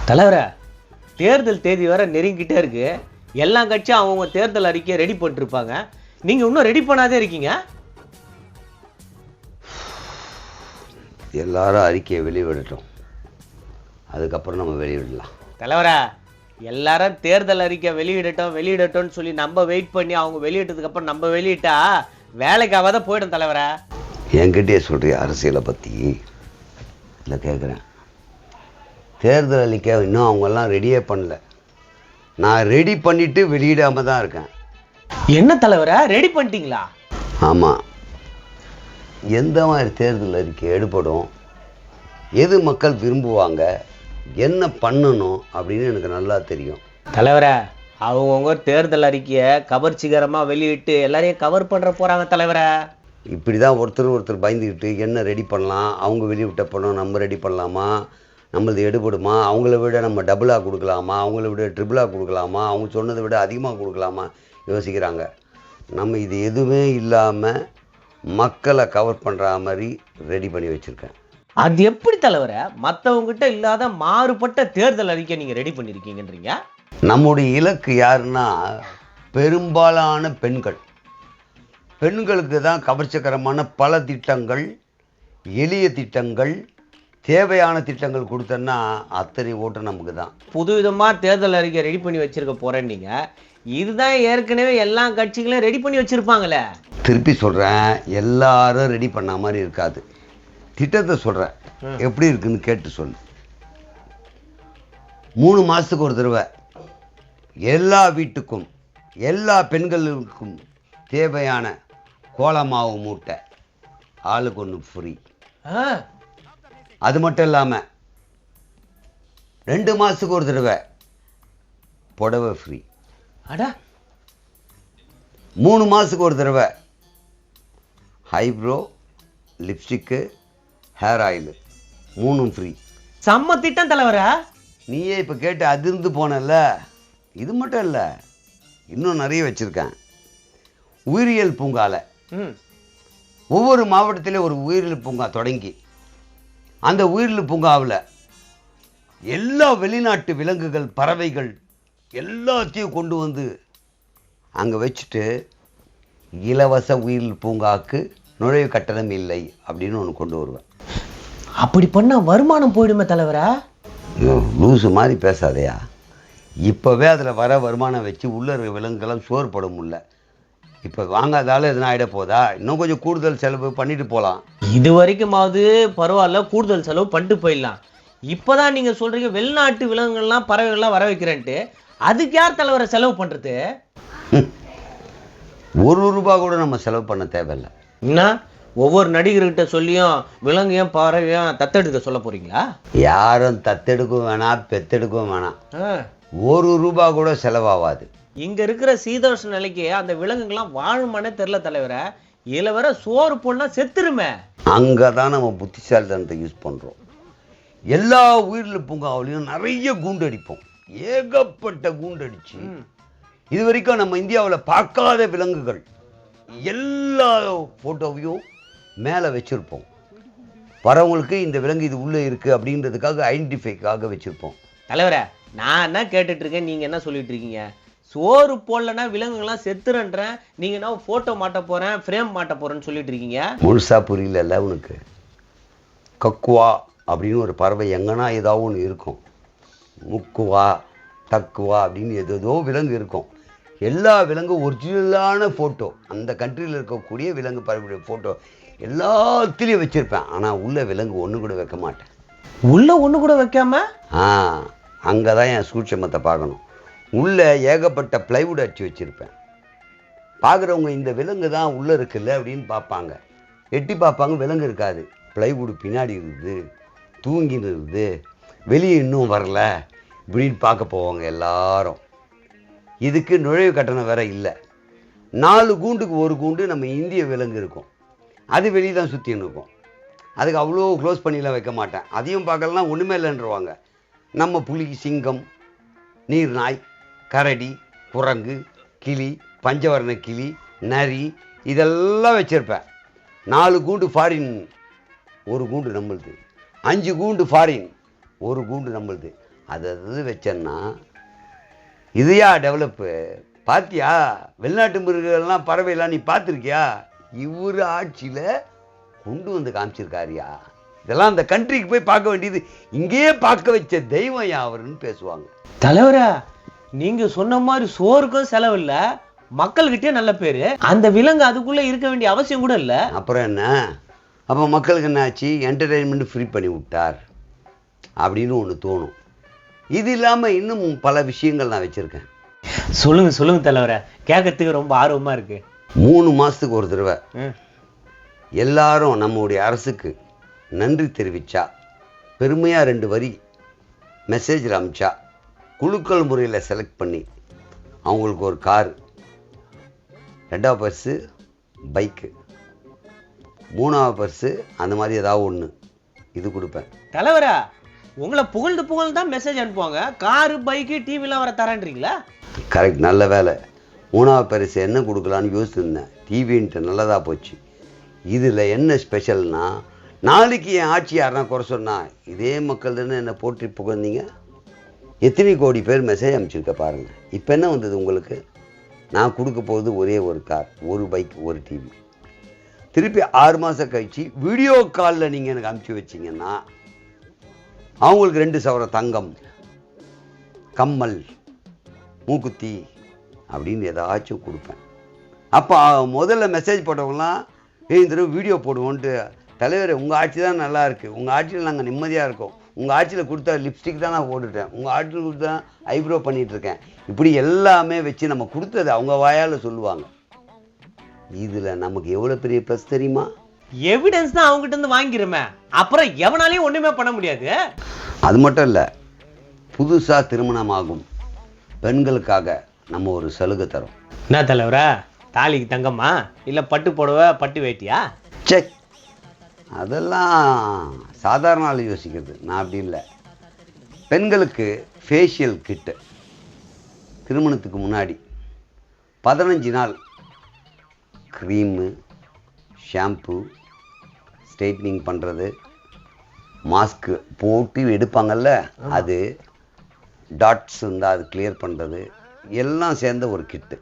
தலைவரை தேர்தல் தேதி வேற நெருங்கிட்டே இருக்கு. எல்லா கட்சியும் அவங்க தேர்தல் அறிக்கையை ரெடி பண்ணிருப்பாங்க. நீங்க இன்னும் ரெடி பண்ணாதே இருக்கீங்க. எல்லாரும் அறிக்கையை வெளியிடட்டும், அதுக்கப்புறம் நம்ம வெளியிடலாம். தலைவரை எல்லாரும் தேர்தல் அறிக்கை வெளியிடட்டும்னு சொல்லி நம்ம வெயிட் பண்ணி அவங்க வெளியிட்டதுக்கு அப்புறம் நம்ம வெளியிட்டா வேலைக்காக போயிடும். தலைவரை என்கிட்டயே சொல்றிய அரசியலை பற்றி இல்லை கேட்குறேன். தேர்தல் அறிக்கை இன்னும் அவங்கெல்லாம் ரெடியே பண்ணல. நான் ரெடி பண்ணிவிட்டு வெளியிடாமல் தான் இருக்கேன். என்ன தலைவரை ரெடி பண்ணிட்டீங்களா? ஆமாம். எந்த மாதிரி தேர்தல் அறிக்கை எடுப்படும், எது மக்கள் விரும்புவாங்க, என்ன பண்ணணும் அப்படின்னு எனக்கு நல்லா தெரியும். தலைவரை அவங்கவுங்க தேர்தல் அறிக்கையை கவர்ச்சிகரமாக வெளியிட்டு எல்லாரையும் கவர் பண்ணுற போகிறாங்க. தலைவரை இப்படி தான் ஒருத்தர் பயந்துக்கிட்டு என்ன ரெடி பண்ணலாம், அவங்க வெளியிட்ட பணம் நம்ம ரெடி பண்ணலாமா, நம்மளது எடுபடுமா, அவங்கள விட நம்ம டபுளாக கொடுக்கலாமா, அவங்கள விட ட்ரிபிளாக கொடுக்கலாமா, அவங்க சொன்னதை விட அதிகமாக கொடுக்கலாமா யோசிக்கிறாங்க. நம்ம இது எதுவுமே இல்லாமல் மக்களை கவர் பண்ணுற மாதிரி ரெடி பண்ணி வச்சுருக்கேன். அது எப்படி தலைவரை மற்றவங்ககிட்ட இல்லாத மாறுபட்ட தேர்தல் அறிக்கை நீங்கள் ரெடி பண்ணியிருக்கீங்கன்றீங்க? நம்முடைய இலக்கு யாருன்னா பெரும்பாலான பெண்களுக்கு தான் கவர்ச்சிகரமான பல திட்டங்கள், எளிய திட்டங்கள், தேவையான திட்டங்கள் கொடுத்தோன்னா அத்தனை ஓட்டு நமக்கு தான். புது விதமாக தேர்தல் அறிக்கை ரெடி பண்ணி வச்சிருக்க போகிறேன். நீங்கள் இதுதான் ஏற்கனவே எல்லா கட்சிகளையும் ரெடி பண்ணி வச்சுருப்பாங்களே. திருப்பி சொல்கிறேன், எல்லாரும் ரெடி பண்ண மாதிரி இருக்காது. திட்டத்தை சொல்கிறேன், எப்படி இருக்குன்னு கேட்டு சொல்லு. 3 மாதத்துக்கு ஒரு தடவை எல்லா வீட்டுக்கும் எல்லா பெண்களுக்கும் தேவையான கோலமாவு மூட்டை ஆளுக்கு ஒன்று ஃப்ரீ. அது மட்டும் இல்லாமல் 2 மாதத்துக்கு ஒரு தடவை புடவை ஃப்ரீ. அடா 3 மாதத்துக்கு ஒரு தடவை ஐப்ரோ, லிப்ஸ்டிக்கு, ஹேர் ஆயில் 3ம் ஃப்ரீ. செம்ம திட்டம் தலைவரா. நீயே இப்போ கேட்டு அதிர்ந்து போனல. இது மட்டும் இல்லை, இன்னும் நிறைய வச்சுருக்கேன். உயிரியல் பூங்காவில் ஒவ்வொரு மாவட்டத்திலே ஒரு உயிரியல் பூங்கா தொடங்கி அந்த உயிரியல் பூங்காவில் எல்லா வெளிநாட்டு விலங்குகள், பறவைகள் எல்லாத்தையும் கொண்டு வந்து அங்கே வச்சுட்டு இலவச உயிரியல் பூங்காவுக்கு நுழைவு கட்டணம் இல்லை அப்படின்னு ஒன்று கொண்டு வருவேன். அப்படி பண்ணால் வருமானம் போயிடுமே தலைவரா. லூசு மாதிரி பேசாதையா. இப்போவே அதில் வர வருமானம் வச்சு உள்ள இருக்கிற விலங்குகள்லாம் சோறு போட முடியல. இப்போ வாங்காதால எதுனா ஆகிட போதா? இன்னும் கொஞ்சம் கூடுதல் செலவு பண்ணிட்டு போகலாம். இது வரைக்குமாவது பரவாயில்ல, கூடுதல் செலவு பண்ணிட்டு போயிடலாம். இப்போதான் நீங்கள் சொல்கிறீங்க வெளிநாட்டு விலங்குகள்லாம் பறவைகள்லாம் வர வைக்கிறேன்ட்டு. அதுக்கு யார் தலைவரை செலவு பண்ணுறது? ₹1 கூட நம்ம செலவு பண்ண தேவையில்லை. என்ன ஒவ்வொரு நடிகர்கிட்ட சொல்லியும் விலங்கையும் பறவையும் தத்தெடுக்க சொல்ல போறீங்களா? யாரும் தத்தெடுக்கவும் வேணாம், பெத்தெடுக்கவும் வேணாம். ₹1 கூட செலவாகாது. இங்க இருக்கிற சீதோஷ நிலைக்கு அந்த விலங்குகள்லாம் வாழுமானே தெரியல தலைவரை. இதுல வர சோறு போனா செத்துருமே. அங்கதான் நம்ம புத்திசாலித்தனத்தை யூஸ் பண்றோம். எல்லா உயிரில் பூங்காவிலையும் நிறைய கூண்டு அடிப்போம். ஏகப்பட்ட கூண்டு அடிச்சு இது வரைக்கும் நம்ம இந்தியாவில் பார்க்காத விலங்குகள் எல்லா போட்டோவையும் மேலே வச்சிருப்போம். வரவங்களுக்கு இந்த விலங்கு இது உள்ளே இருக்கு அப்படின்றதுக்காக ஐடென்டிஃபைக்காக வச்சிருப்போம். தலைவரை நான் என்ன கேட்டுட்டு இருக்கேன், நீங்க என்ன சொல்லிட்டு இருக்கீங்க? சோறு போடலன்னா விலங்குகள்லாம் செத்துறன்றேன். நீங்க என்ன போட்டோ மாட்ட போறேன், ஃப்ரேம் மாட்ட போறேன்னு சொல்லிட்டு இருக்கீங்க. முழுசா புரியல உனக்கு? கக்குவா அப்படின்னு ஒரு பறவை எங்கன்னா ஏதாவது ஒன்று இருக்கும். முக்குவா, தக்குவா அப்படின்னு ஏதோ விலங்கு இருக்கும். எல்லா விலங்கும் ஒரிஜினலான ஃபோட்டோ, அந்த கண்ட்ரியில் இருக்கக்கூடிய விலங்கு பறவையுடைய ஃபோட்டோ எல்லாத்துலேயும் வச்சுருப்பேன். ஆனால் உள்ள விலங்கு ஒன்று கூட வைக்க மாட்டேன். உள்ள ஒன்று கூட வைக்காம? அங்கே தான் என் சூட்சமத்தை பார்க்கணும். உள்ளே ஏகப்பட்ட பிளைவுட் அடிச்சு வச்சுருப்பேன். பார்க்குறவங்க இந்த விலங்கு தான் உள்ளே இருக்குல்ல அப்படின்னு பார்ப்பாங்க. எட்டி பார்ப்பாங்க, விலங்கு இருக்காது. பிளைவுட் பின்னாடி இருக்குது, தூங்கின்னு இருக்குது, வெளியே இன்னும் வரல இப்படின்னு பார்க்க போவாங்க எல்லாரும். இதுக்கு நுழைவு கட்டணம் வேற இல்லை. 4 கூண்டுக்கு ஒரு கூண்டு நம்ம இந்திய விலங்கு இருக்கும். அது வெளியே தான் சுற்றின்னு இருக்கும். அதுக்கு அவ்வளோ க்ளோஸ் பண்ணிலாம் வைக்க மாட்டேன். அதையும் பார்க்கலன்னா ஒன்றுமே இல்லைன்றவாங்க. நம்ம புலி, சிங்கம், நீர்நாய், கரடி, குரங்கு, கிளி, பஞ்சவர்ண கிளி, நரி இதெல்லாம் வச்சுருப்பேன். 4 கூண்டு ஃபாரின், ஒரு கூண்டு நம்மளுது. 5 கூண்டு ஃபாரின், ஒரு கூண்டு நம்மளுது. அது வச்சேன்னா இதையா டெவலப்பு பார்த்தியா? வெளிநாட்டு மிருகங்கள்லாம் பறவைலாம் நீ பார்த்துருக்கியா? இவர் ஆட்சியில் கொண்டு வந்து காமிச்சிருக்காருயா. இதெல்லாம் அந்த கண்ட்ரிக்கு போய் பார்க்க வேண்டியது, இங்கேயே பார்க்க வச்ச தெய்வம் அவருன்னு பேசுவாங்க. தலைவரா, நீங்க சொன்ன மாதிரி சோறுக்கும் செலவு இல்ல, மக்கள்கிட்டயே நல்ல பேரு. அந்த விலங்கு அதுக்குள்ள இருக்க வேண்டிய அவசியம் கூட இல்ல. அப்புறம் என்ன? அப்போ மக்களுக்கு என்ன ஆச்சு? என்டர்டெயின்மெண்ட் ஃப்ரீ பண்ணி விட்டார் அப்படின்னு ஒன்று தோணும். இது இல்லாமல் இன்னும் பல விஷயங்கள் நான் வச்சுருக்கேன். சொல்லுங்க தலைவர, கேட்கறதுக்கு ரொம்ப ஆர்வமா இருக்கு. 3 மாதத்துக்கு ஒரு தடவை எல்லாரும் நம்முடைய அரசுக்கு நன்றி தெரிவிச்சா, பெருமையாக 2 வரி மெசேஜில் அமிச்சா, குழுக்கள் முறையில் செலக்ட் பண்ணி அவங்களுக்கு ஒரு காரு, 2வது பர்ஸு பைக்கு, 3வது பர்ஸு அந்த மாதிரி ஏதாவது ஒன்று இது கொடுப்பேன். தலைவரா, உங்களை புகழ்ந்து தான் மெசேஜ் அனுப்புவாங்க. காரு, பைக்கு, டிவிலாம் வர தரேன்றீங்களா? கரெக்ட், நல்ல வேலை. 3வது பரிசு என்ன கொடுக்கலான்னு யோசிச்சுருந்தேன். டிவின்ட்டு நல்லதாக போச்சு. இதில் என்ன ஸ்பெஷல்னா, நாளைக்கு என் ஆட்சி யாருன்னா குறை சொன்னா, இதே மக்கள் தானே என்னை போற்றி புகழ்ந்தீங்க, எத்தனை கோடி பேர் மெசேஜ் அனுப்பிச்சிருக்க பாருங்கள். இப்போ என்ன வந்தது உங்களுக்கு? நான் கொடுக்க போகிறது ஒரே ஒரு கார், ஒரு பைக், ஒரு டிவி. திருப்பி 6 மாதம் கழிச்சு வீடியோ காலில் நீங்கள் எனக்கு அனுப்பிச்சி வச்சிங்கன்னா அவங்களுக்கு 2 சவரம் தங்கம், கம்மல், மூக்குத்தி அப்படின்னு ஏதாச்சும் கொடுப்பேன். அப்போ முதல்ல மெசேஜ் போட்டவங்களாம் இந்த தடவை வீடியோ போடுவோன்ட்டு, தலைவர் உங்கள் ஆட்சி தான் நல்லா இருக்குது, உங்கள் ஆட்சியில் நாங்கள் நிம்மதியாக இருக்கோம், உங்கள் ஆட்சியில் கொடுத்தா லிப்ஸ்டிக் தான் நான் போட்டுட்டேன், உங்கள் ஆட்சியில் கொடுத்தா ஐப்ரோ பண்ணிகிட்ருக்கேன், இப்படி எல்லாமே வச்சு நம்ம கொடுத்தது அவங்க வாயால் சொல்லுவாங்க. இதில் நமக்கு எவ்வளோ பெரிய ப்ளஸ் தெரியுமா? எவிடன்ஸ் தான் அவங்ககிட்ட இருந்து வாங்கிருமே, அப்புறம் எவனாலையும் ஒன்றுமே பண்ண முடியாது. அது மட்டும் இல்லை, புதுசாக திருமணமாகும் பெண்களுக்காக நம்ம ஒரு சலுகை தரோம். என்ன தலைவரா, தாலிக்கு தங்கம்மா இல்லை பட்டு புடவை, பட்டு வேட்டியா? சே, அதெல்லாம் சாதாரண ஆள் யோசிக்கிறது. நான் அப்படி இல்லை. பெண்களுக்கு ஃபேஷியல் கிட்டு திருமணத்துக்கு முன்னாடி 15 நாள் க்ரீமு, ஷாம்பு, ஸ்ட்ரைட்னிங் பண்ணுறது, மாஸ்க்கு போட்டு எடுப்பாங்கல்ல, அது டாட்ஸ் இருந்தால் அது கிளியர் பண்ணுறது, எல்லாம் சேர்ந்த ஒரு கிட்டு.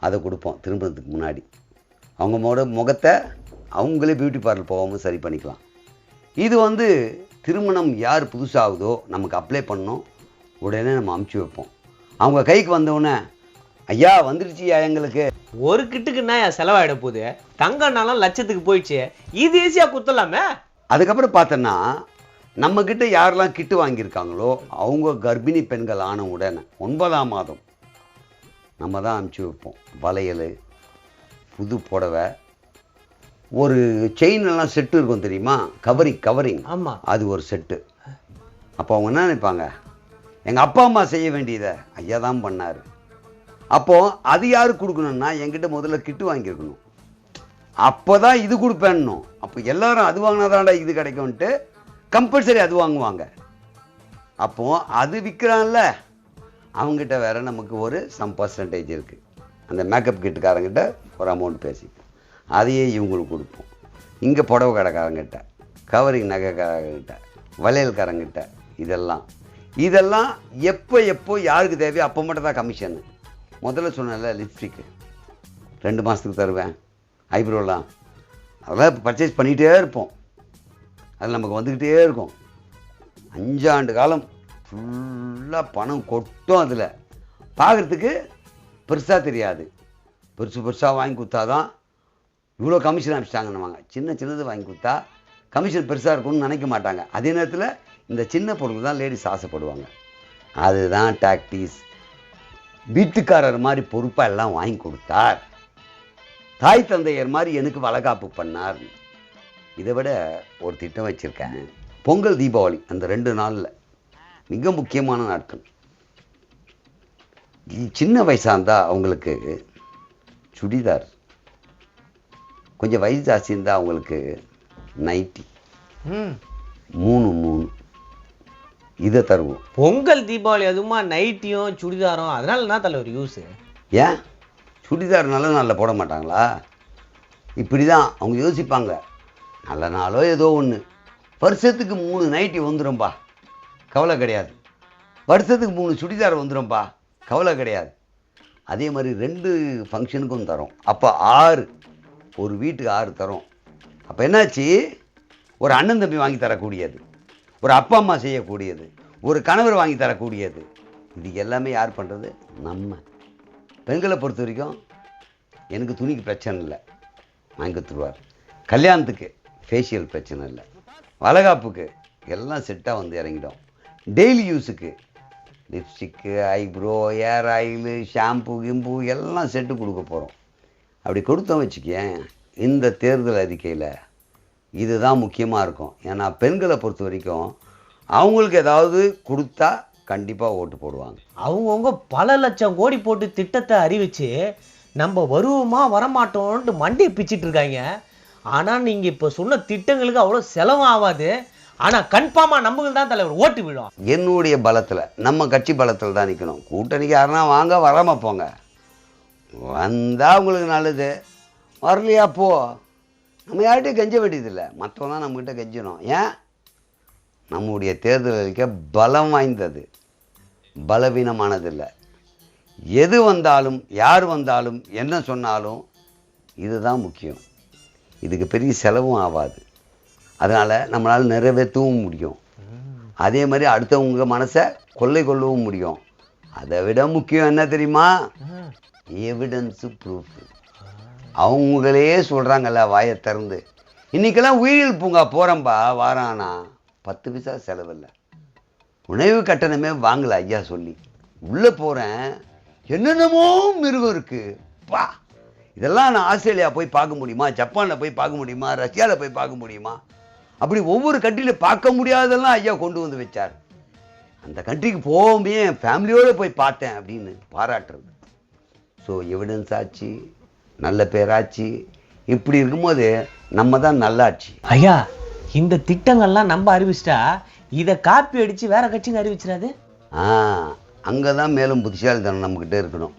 அதை கொடுப்போம் திருமணத்துக்கு முன்னாடி. அவங்க முகத்தை அவங்களே பியூட்டி பார்லர் போகாமல் சரி பண்ணிக்கலாம். இது திருமணம் யார் புதுசாகுதோ நமக்கு அப்ளை பண்ணோம், உடனே நம்ம அமுச்சு வைப்போம். அவங்க கைக்கு வந்தவுடனே, ஐயா வந்துடுச்சியா எங்களுக்கு. ஒரு கிட்டுக்குன்னா செலவாயிட போகுது, தங்கனாலும் லட்சத்துக்கு போயிடுச்சு, இது ஈஸியாக குத்தலாமே. அதுக்கப்புறம் பார்த்தோன்னா, நம்மக்கிட்ட யாரெல்லாம் கிட்டு வாங்கியிருக்காங்களோ அவங்க கர்ப்பிணி பெண்கள் ஆன உடனே 9ஆம் மாதம் நம்ம தான் அனுப்பிச்சி வைப்போம். வளையல், புது புடவை, ஒரு செயின் எல்லாம் செட்டு இருக்கும் தெரியுமா, கவரிங். ஆமாம், அது ஒரு செட்டு. அப்போ அவங்க என்ன நினைப்பாங்க, எங்கள் அப்பா அம்மா செய்ய வேண்டியதை ஐயா தான் பண்ணார். அப்போது அது யாருக்கு கொடுக்கணும்னா, என்கிட்ட முதல்ல கிட்டு வாங்கியிருக்கணும், அப்போ தான் இது கொடுப்பேன்னும். அப்போ எல்லாரும் அது வாங்கினாதான்டா இது கிடைக்கும்ன்ட்டு கம்பல்சரி அது வாங்குவாங்க. அப்போது அது விற்கிறான்ல, அவங்ககிட்ட வேறு நமக்கு ஒரு சம் பர்சன்டேஜ் இருக்குது. அந்த மேக்கப் கிட்டுக்காரங்கிட்ட ஒரு அமௌண்ட் பேசிப்போம், அதையே இவங்களுக்கு கொடுப்போம். இங்கே புடவை கடைக்காரங்கிட்ட, கவரிங் நகைக்காரங்கிட்ட, வளையல்காரங்கிட்ட, இதெல்லாம் எப்போ யாருக்கு தேவையோ அப்போ மட்டும் தான் கமிஷனு. முதல்ல சொன்னல லிப்ஸ்டிக்கு 2 மாதத்துக்கு தருவேன், ஐப்ரோலாம் அதெல்லாம் பர்ச்சேஸ் பண்ணிகிட்டே இருப்போம். அது நமக்கு வந்துக்கிட்டே இருக்கும். 5 ஆண்டு காலம் ஃபுல்லாக பணம் கொட்டும். அதில் பார்க்குறதுக்கு பெருசாக தெரியாது, பெருசாக வாங்கி கொடுத்தாதான் இவ்வளோ கமிஷன் அனுப்பிச்சிட்டாங்கன்னுவாங்க. சின்னது வாங்கி கொடுத்தா கமிஷன் பெருசாக இருக்கும்னு நினைக்க மாட்டாங்க. அதே நேரத்தில் இந்த சின்ன பொருளுக்கு தான் லேடிஸ் ஆசைப்படுவாங்க. அதுதான் டாக்டிஸ். வீட்டுக்காரர் மாதிரி பொறுப்பாக எல்லாம் வாங்கி கொடுத்தார், தாய் தந்தையர் மாதிரி எனக்கு வளகாப்பு பண்ணார். இதை விட ஒரு திட்டம் வச்சுருக்கேன். பொங்கல், தீபாவளி அந்த 2 நாளில் மிக முக்கியமான நாட்கள். சின்ன வயசாக இருந்தால் அவங்களுக்கு சுடிதார், கொஞ்சம் வயசு ஜாஸ்தி இருந்தால் அவங்களுக்கு நைட்டி, 3 இதை தருவோம். பொங்கல், தீபாவளி அதுமா நைட்டியும் சுடிதாரும், அதனால என்ன தலைவர் யூஸு? ஏன் சுடிதார் நல்ல நாளில் போட மாட்டாங்களா? இப்படி தான் அவங்க யோசிப்பாங்க. நல்ல நாளோ ஏதோ ஒன்று, வருஷத்துக்கு 3 நைட்டி வந்துடும்பா, கவலை கிடையாது. வருஷத்துக்கு 3 சுடிதார் வந்துடும்பா, கவலை கிடையாது. அதே மாதிரி 2 ஃபங்க்ஷனுக்கும் தரோம். அப்போ 6, ஒரு வீட்டுக்கு 6 தரோம். அப்போ என்னாச்சு, ஒரு அண்ணன் தம்பி வாங்கி தரக்கூடியது, ஒரு அப்பா அம்மா செய்யக்கூடியது, ஒரு கணவர் வாங்கி தரக்கூடியது, இது எல்லாமே யார் பண்ணுறது? நம்ம பெண்களை பொறுத்த வரைக்கும் எனக்கு துணிக்கு பிரச்சனை இல்லை, வாங்கி கொடுத்துருவார். கல்யாணத்துக்கு ஃபேஷியல் பிரச்சனை இல்லை, வளகாப்புக்கு எல்லாம் செட்டாக வந்து இறங்கிடும். டெய்லி யூஸுக்கு லிப்ஸ்டிக்கு, ஐப்ரோ, ஏர் ஆயிலு, ஷாம்பு, கிம்பு எல்லாம் செட்டு கொடுக்க போகிறோம். அப்படி கொடுத்தோம் வச்சுக்கேன், இந்த தேர்தல் அறிக்கையில் இதுதான் முக்கியமாக இருக்கும். ஏன்னா பெண்களை பொறுத்த வரைக்கும் அவங்களுக்கு ஏதாவது கொடுத்தா கண்டிப்பாக ஓட்டு போடுவாங்க. அவங்கவுங்க பல லட்சம் கோடி போட்டு திட்டத்தை அறிவிச்சு நம்ம வருவோமா வரமாட்டோம்னு மண்டையை பிச்சுட்டு இருக்காங்க. ஆனால் நீங்கள் இப்போ சொன்ன திட்டங்களுக்கு அவ்வளோ செலவும் ஆகாது. ஆனால் கன்ஃபார்மாக நம்மளுக்கு தான் தலைவர் ஓட்டு விடும். என்னுடைய பலத்தில், நம்ம கட்சி பலத்தில் தான் நிற்கணும். கூட்டணிக்கு யாருன்னா வாங்க, வராமல் போங்க. வந்தால் உங்களுக்கு நல்லது, வரலையா போ. நம்ம யார்கிட்டையும் கெஞ்ச வேண்டியதில்லை, மற்றவங்க தான் நம்மக்கிட்ட கெஞ்சணும். ஏன்? நம்முடைய தேர்தல் அறிக்கை பலம் வாய்ந்தது, பலவீனமானதில்லை. எது வந்தாலும், யார் வந்தாலும், என்ன சொன்னாலும் இதுதான் முக்கியம். இதுக்கு பெரிய செலவும் ஆகாது. அதனால் நம்மளால் நிறைவேற்றவும் முடியும். அதே மாதிரி அடுத்தவங்க மனசை கொள்ளை கொள்ளவும் முடியும். அதை விட முக்கியம் என்ன தெரியுமா? Evidence, proof. அவங்களே சொல்கிறாங்கல்ல வாயை திறந்து, இன்றைக்கெல்லாம் உயிரியல் பூங்கா போகிறேன்பா, வாரானா 10 பைசா செலவில்லை, உணவு கட்டணமே வாங்கலை ஐயா சொல்லி உள்ளே போகிறேன், என்னென்னமோ மிருகம் இருக்குது பா. இதெல்லாம் நான் ஆஸ்திரேலியா போய் பார்க்க முடியுமா, ஜப்பானில் போய் பார்க்க முடியுமா, ரஷ்யாவில் போய் பார்க்க முடியுமா? அப்படி ஒவ்வொரு கண்ட்ரியில் பார்க்க முடியாதெல்லாம் ஐயா கொண்டு வந்து வச்சார். அந்த கண்ட்ரிக்கு போகவே என் ஃபேமிலியோடு போய் பார்த்தேன் அப்படின்னு பாராட்டுறது. ஸோ எவிடன்ஸ் ஆச்சு, நல்ல பேராச்சு. இப்படி இருக்கும்போது நம்ம தான் நல்லாச்சு. ஐயா, இந்த திட்டங்கள்லாம் நம்ம அறிவிச்சிட்டா இதை காப்பி அடித்து வேற கட்சிங்க அறிவிச்சிடாது? அங்கே தான் மேலும் புத்திசாலித்தனம் நம்மக்கிட்ட இருக்கணும்.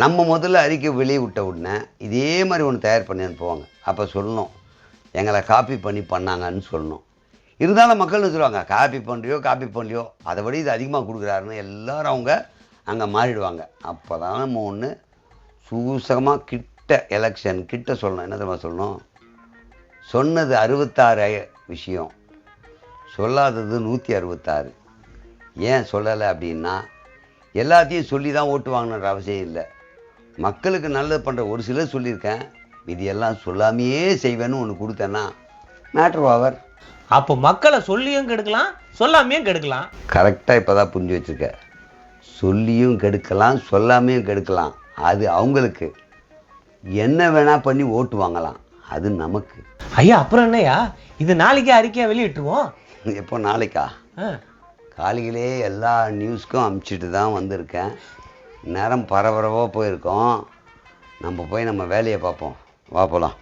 நம்ம முதல்ல அறிக்கை வெளியே விட்ட உடனே இதே மாதிரி ஒன்று தயார் பண்ணி அனுப்புவாங்க. அப்போ சொல்லணும், எங்களை காப்பி பண்ணி பண்ணாங்கன்னு சொல்லணும். இருந்தாலும் மக்கள்னு சொல்லுவாங்க, காப்பி பண்ணுறியோ அதை விட இது அதிகமாக கொடுக்குறாருன்னு எல்லாரும் அவங்க அங்கே மாறிடுவாங்க. அப்போ தான் நம்ம ஒன்று சூசகமாக கிட்ட எலெக்ஷன் கிட்ட சொல்லணும். என்ன தெரியுமா சொல்லணும்? சொன்னது 66 விஷயம், சொல்லாதது 166. ஏன் சொல்லலை அப்படின்னா, எல்லாத்தையும் சொல்லி தான் ஓட்டு வாங்கணுன்ற அவசியம் இல்லை. மக்களுக்கு நல்லது பண்ணுற ஒரு சிலர் சொல்லியிருக்கேன், இது எல்லாம் சொல்லாமையே செய்வேன்னு ஒன்று கொடுத்தேன்னா மேட்ரு ஓவர். அப்போ மக்களை சொல்லியும் கெடுக்கலாம், சொல்லாமையும் கெடுக்கலாம். கரெக்டாக இப்போ தான் புரிஞ்சு வச்சுருக்க. சொல்லியும் கெடுக்கலாம், சொல்லாமையும் கெடுக்கலாம். அது அவங்களுக்கு. என்ன வேணால் பண்ணி ஓட்டு வாங்கலாம், அது நமக்கு. ஐயா, அப்புறம் என்னையா, இது நாளைக்கே அறிக்கையாக வெளியிட்டுருவோம். எப்போ? நாளைக்கா? காலையிலே எல்லா நியூஸ்க்கும் அனுப்பிச்சிட்டு தான் வந்திருக்கேன். நேரம் பரபரப்பாக போயிருக்கோம். நம்ம போய் நம்ம வேலையை பார்ப்போம். வா போகலாம்.